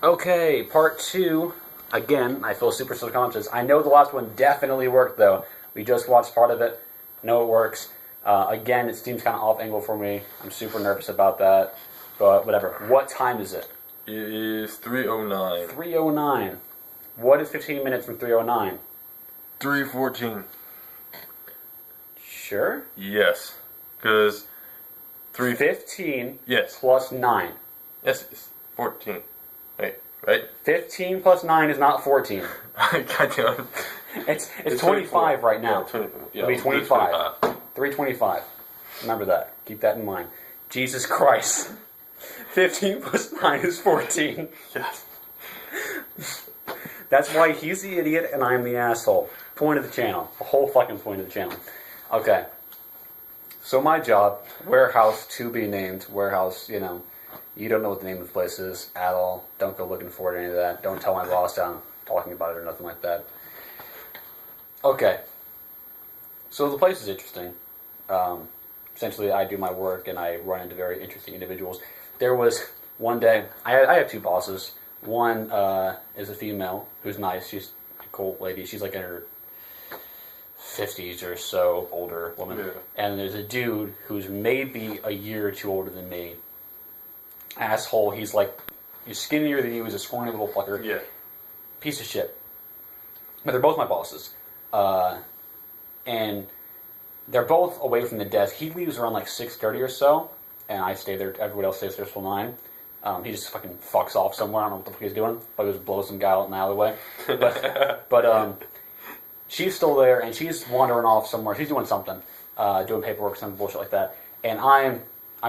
Okay, part 2. Again, I feel super subconscious. I know the last one definitely worked, though. We just watched part of it. Know it works. Again, it seems kind of off angle for me. I'm super nervous about that. But whatever. What time is it? It is 3:09. 3:09. What is 15 minutes from 3:09? 3:14. Sure? Yes. Because 15 Yes. plus 9. Yes, it's 14. Wait, right? 15 plus 9 is not 14. God damn. It's 25 right now. Yeah, 25. Yeah, It'll be 25. 3:25. Remember that. Keep that in mind. Jesus Christ. 15 plus 9 is 14. Yes. That's why he's the idiot and I'm the asshole. Point of the channel. The whole fucking point of the channel. Okay. So my job, warehouse to be named. Warehouse, you don't know what the name of the place is at all. Don't go looking for it or any of that. Don't tell my boss I'm talking about it or nothing like that. Okay. So the place is interesting. Essentially, I do my work and I run into very interesting individuals. There was one day, I have two bosses. One is a female who's nice. She's a cool lady. She's like in her 50s or so, older woman. Yeah. And there's a dude who's maybe a year or two older than me. Asshole. He's skinnier than you. He's a scrawny little fucker. Yeah. Piece of shit. But they're both my bosses. And they're both away from the desk. He leaves around like 6:30 or so, and I stay there. Everybody else stays there till 9. He just fucking fucks off somewhere. I don't know what the fuck he's doing. Probably just blows some guy out in the alleyway. But she's still there, and she's wandering off somewhere. She's doing something, doing paperwork, some bullshit like that. And I'm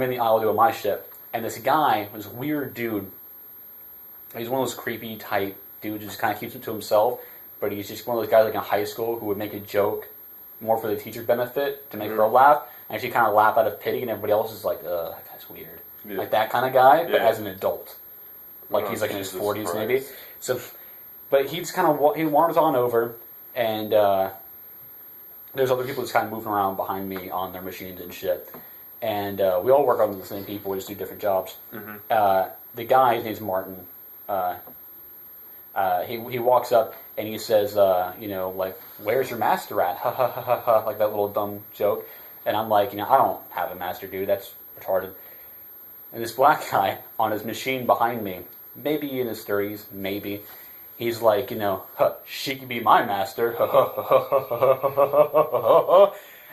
in the aisle doing my shit. And this guy, this weird dude, he's one of those creepy type dudes who just kind of keeps it to himself. But he's just one of those guys like in high school who would make a joke more for the teacher's benefit to make her laugh, and she kind of laugh out of pity, and everybody else is like, ugh, that guy's weird. Yeah. Like that kind of guy, but as an adult. Like he's like in his 40s Christ. Maybe. So, but he's kind of, he wanders on over, and there's other people just kind of moving around behind me on their machines and shit. And we all work on the same people, we just do different jobs. Mm-hmm. The guy, his name's Martin, he walks up and he says, like, where's your master at? Ha ha ha ha ha, like that little dumb joke. And I'm like, I don't have a master, dude. That's retarded. And this black guy on his machine behind me, maybe in his 30s, maybe, he's like, she could be my master.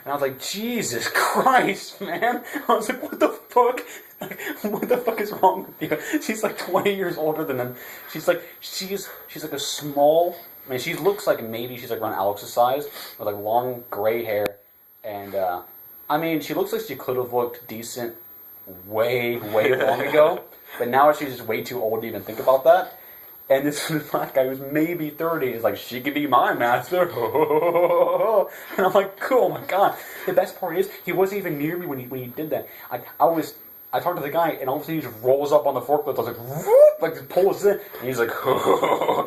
And I was like, Jesus Christ, man. I was like, what the fuck? Like, what the fuck is wrong with you? She's like 20 years older than him. She's like a small, she looks like maybe she's like around Alex's size, with like long gray hair. And, she looks like she could have looked decent way, way long ago. But now she's just way too old to even think about that. And this black guy who's maybe 30 is like, she could be my master. And I'm like, cool, oh my god. The best part is, he wasn't even near me when he did that. I talked to the guy, and all of a sudden he just rolls up on the forklift. I was like, whoop, like just pulls in. And he's like, to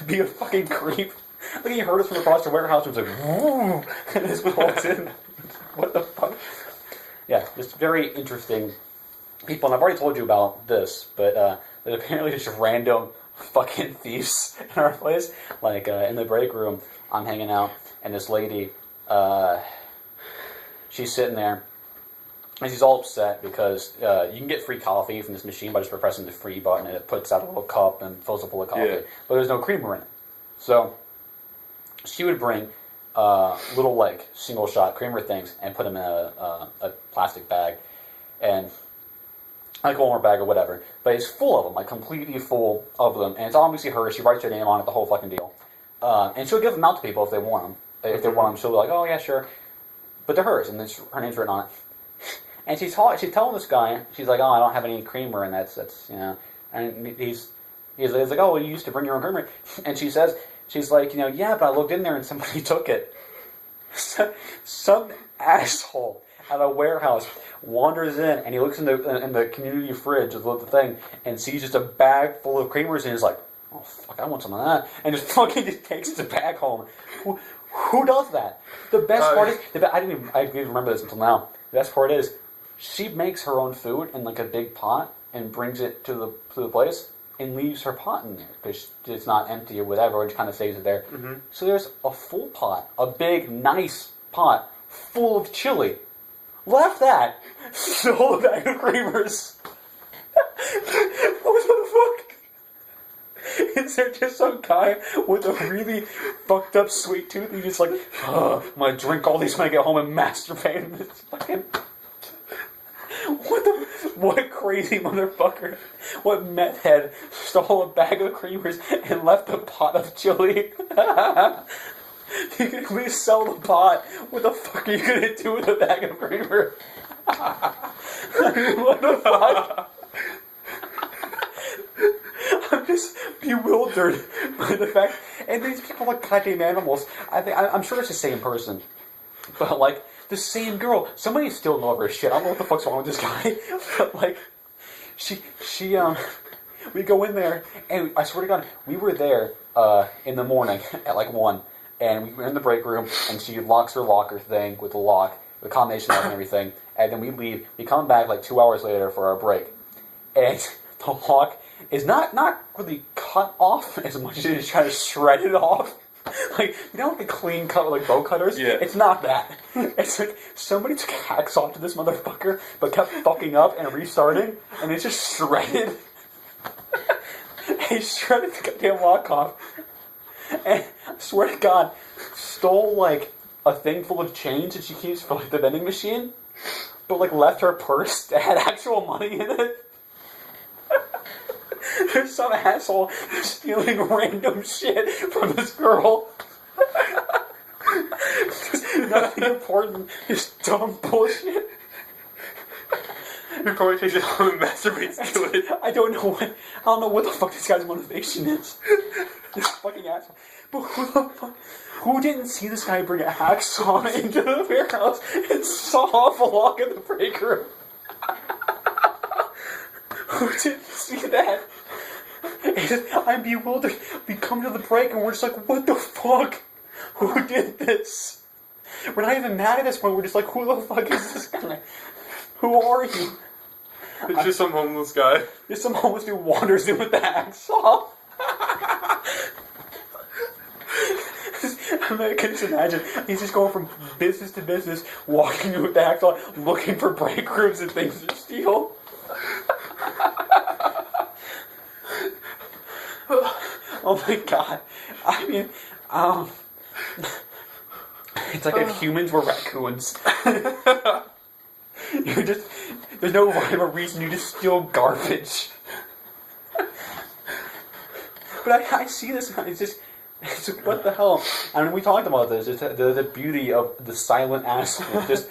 be a fucking creep. Like he heard us from across the warehouse and was like, whoop, and just pulls in. What the fuck? Yeah, just very interesting people. And I've already told you about this, but there's apparently just random fucking thieves in our place. Like, in the break room, I'm hanging out, and this lady, she's sitting there, and she's all upset because you can get free coffee from this machine by just pressing the free button, and it puts out a little cup and fills up full of coffee. Yeah. But there's no creamer in it. So, she would bring little, like, single-shot creamer things and put them in a plastic bag, and like a Walmart bag or whatever, but it's full of them, like completely full of them, and it's obviously hers. She writes her name on it, the whole fucking deal, and she'll give them out to people if they want them. If they want them, she'll be like, "Oh yeah, sure," but they're hers, and her name's written on it. And she's telling this guy, she's like, "Oh, I don't have any creamer," and that's and he's like, "Oh, well, you used to bring your own creamer," and she's like, "Yeah, but I looked in there and somebody took it." Some asshole at a warehouse wanders in, and he looks in the community fridge with the thing, and sees just a bag full of creamers, and he's like, "Oh fuck, I want some of that," and just fucking just takes the bag home. Who does that? The best part is, I didn't even remember this until now. The best part is, she makes her own food in like a big pot and brings it to the place. and leaves her pot in there because it's not empty or whatever, and just kind of saves it there. Mm-hmm. So there's a full pot, a big, nice pot full of chili. Left that, stole a bag of creamers. What the fuck? Is there just some guy with a really fucked up sweet tooth? He's just like, I'm gonna drink all these when I get home and masturbate. And it's fucking. What crazy motherfucker? What meth head stole a bag of creamers and left a pot of chili? You can at least sell the pot. What the fuck are you gonna do with a bag of creamer? What the fuck? I'm just bewildered by the fact, and these people are goddamn animals. I'm sure it's the same person, but like the same girl. Somebody still know her shit. I don't know what the fuck's wrong with this guy, but like, she, we go in there, and I swear to God, we were there in the morning at like 1, and we were in the break room, and she locks her locker thing with the lock, the combination lock and everything, and then we leave. We come back like 2 hours later for our break, and the lock is not really cut off as much as it is trying to shred it off. Like, you know, like a clean cut with like bow cutters? Yeah. It's not that. It's like somebody took a hacksaw to this motherfucker, but kept fucking up and restarting, and it's just shredded. He shredded the goddamn lock off. And I swear to God, stole like a thing full of change that she keeps for like the vending machine, but like left her purse that had actual money in it. There's some asshole stealing random shit from this girl. Just nothing important, just dumb bullshit. He probably takes it home and masturbates to it. I don't know what the fuck this guy's motivation is. This fucking asshole. But who didn't see this guy bring a hacksaw into the warehouse and saw off a lock in the break room? Who didn't see that? I'm bewildered. We come to the break and we're just like, what the fuck? Who did this? We're not even mad at this point. We're just like, who the fuck is this guy? Who are you? It's just some homeless guy. Just some homeless dude wanders in with the hacksaw. I can just imagine. He's just going from business to business, walking in with the hacksaw, looking for break rooms and things to steal. Oh my God. I mean, it's like if humans were raccoons. There's no rhyme or reason, you just steal garbage. But I see this, and it's like, what the hell? I mean, we talked about this, it's the beauty of the silent asshole. Just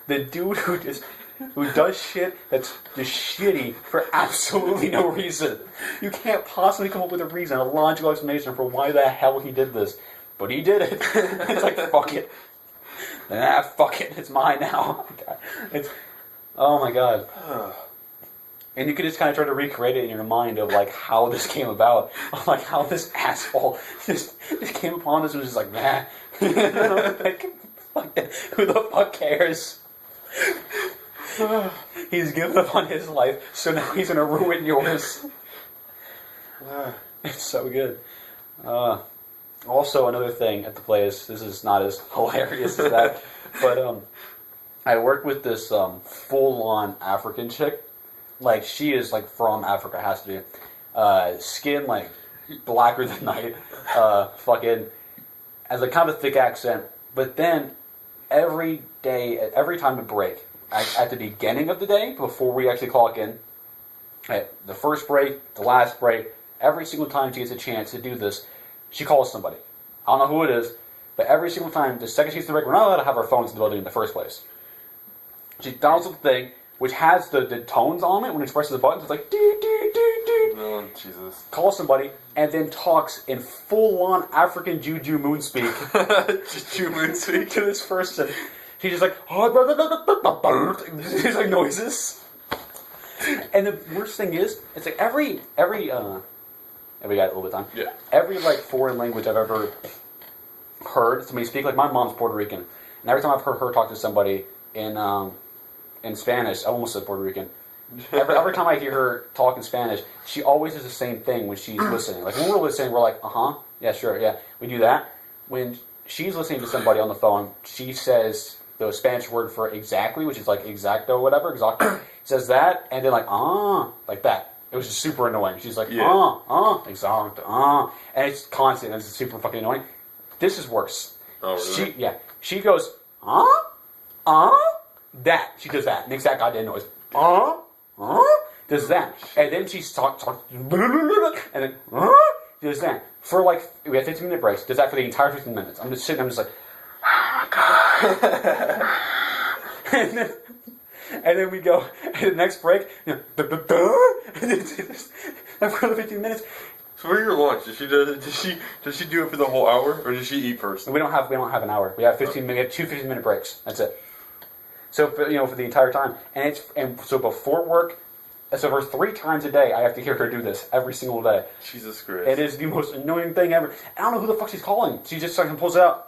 the dude who does shit that's just shitty for absolutely no reason. You can't possibly come up with a reason, a logical explanation for why the hell he did this. But he did it. It's like, fuck it. Fuck it. It's mine now. Oh my God. And you could just kind of try to recreate it in your mind of like how this came about. Of like how this asshole just came upon this and was just like, nah. Like, fuck it. Who the fuck cares? He's given up on his life, so now he's gonna ruin yours. It's so good. Also, another thing at the place, this is not as hilarious as that, but I work with this full-on African chick. Like, she is like from Africa, has to be. Skin like blacker than night. Fucking has like kind of a thick accent. But then every time we break, at the beginning of the day, before we actually clock in, at the first break, the last break, every single time she gets a chance to do this, she calls somebody. I don't know who it is, but every single time, the second she gets the break, we're not allowed to have our phones in the building in the first place. She downloads the thing, which has the tones on it when it presses the buttons. It's like, doo, doo, doo, doo. Oh, Jesus. Calls somebody, and then talks in full-on African Juju Moonspeak. Juju Moonspeak to this person. She's just like, these like noises. And the worst thing is, it's like every got a little bit of time. Yeah. Every like foreign language I've ever heard somebody speak, like my mom's Puerto Rican, and every time I've heard her talk to somebody in Spanish, I almost said Puerto Rican, Every time I hear her talk in Spanish, she always does the same thing when she's listening. Like when we're listening, we're like, yeah, sure, yeah, we do that. When she's listening to somebody on the phone, she says the Spanish word for exactly, which is like exacto or whatever, exacto. Says that, and then like that. It was just super annoying. She's like, exacto, and it's constant, and it's super fucking annoying. This is worse. Oh, really? She goes, that. She does that. Makes that goddamn noise. Does that. And then she's talk, and then, does that. For like, we have 15-minute breaks. Does that for the entire 15 minutes. I'm just sitting, I'm just like, and then we go, and the next break, and then for the 15 minutes. So for your lunch, does she do it for the whole hour, or does she eat first? We don't have an hour. We have 15 minute, 2 15-minute breaks. That's it. So for the entire time, and so before work, so for 3 times a day, I have to hear her do this every single day. Jesus Christ! It is the most annoying thing ever. I don't know who the fuck she's calling. She just fucking pulls it out.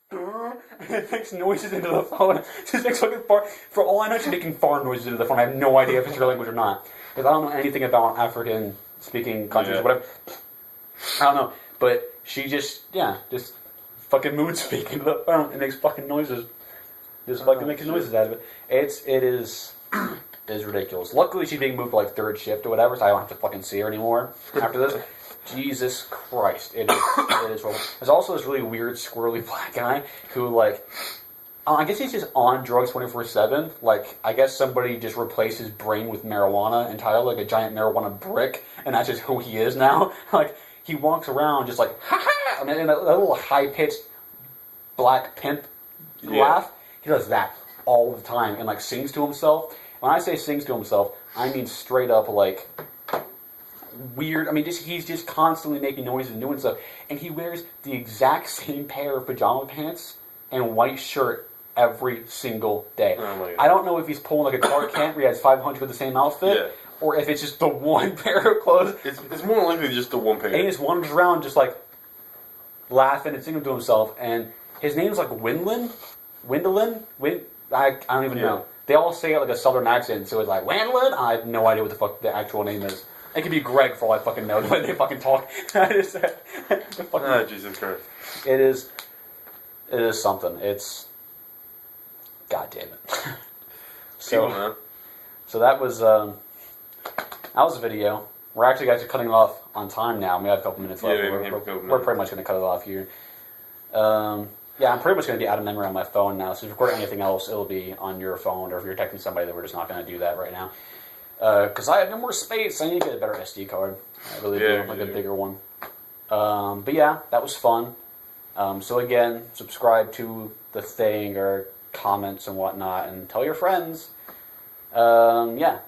And it makes noises into the phone. She makes fucking for all I know, she's making fart noises into the phone. I have no idea if it's her language or not, because I don't know anything about African speaking countries or whatever. I don't know, but she just fucking mood speak into the phone and makes fucking noises. Just fucking making noises out of it. It is ridiculous. Luckily, she's being moved to like 3rd shift or whatever, so I don't have to fucking see her anymore after this. Jesus Christ, it is horrible. There's also this really weird, squirrely black guy who, like, I guess he's just on drugs 24/7. Like, I guess somebody just replaced his brain with marijuana entirely, like a giant marijuana brick, and that's just who he is now. Like, he walks around just like, ha ha, and in a little high-pitched black pimp laugh. He does that all the time and, like, sings to himself. When I say sings to himself, I mean straight up, like, weird. I mean, he's just constantly making noises and doing stuff. And he wears the exact same pair of pajama pants and white shirt every single day. Oh my God. I don't know if he's pulling like a Clark Kent where he has 500 with the same outfit, or if it's just the one pair of clothes. It's more likely just the one pair. And he just wanders around just like laughing and singing to himself. And his name's like Windlin? I don't even know. They all say it like a southern accent, so it's like, Windlin? I have no idea what the fuck the actual name is. It could be Greg for all I fucking know, the way they fucking talk. Jesus Christ. It is something. It's... God damn it. So that was a video. We're actually guys are cutting off on time now. We have a couple minutes left. We're pretty much going to cut it off here. Yeah, I'm pretty much going to be out of memory on my phone now. So if you record anything else, it'll be on your phone. Or if you're texting somebody, then we're just not going to do that right now. Because I have no more space. I need to get a better SD card. I really do. Like a bigger one. But yeah, that was fun. So again, subscribe to the thing or comments and whatnot. And tell your friends. Yeah.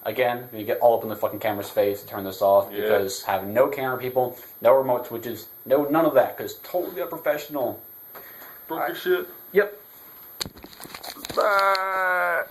Again, you get all up in the fucking camera's face to turn this off. Because having no camera people, no remote switches, none of that. Because totally unprofessional. Broke your shit. Yep. Bye.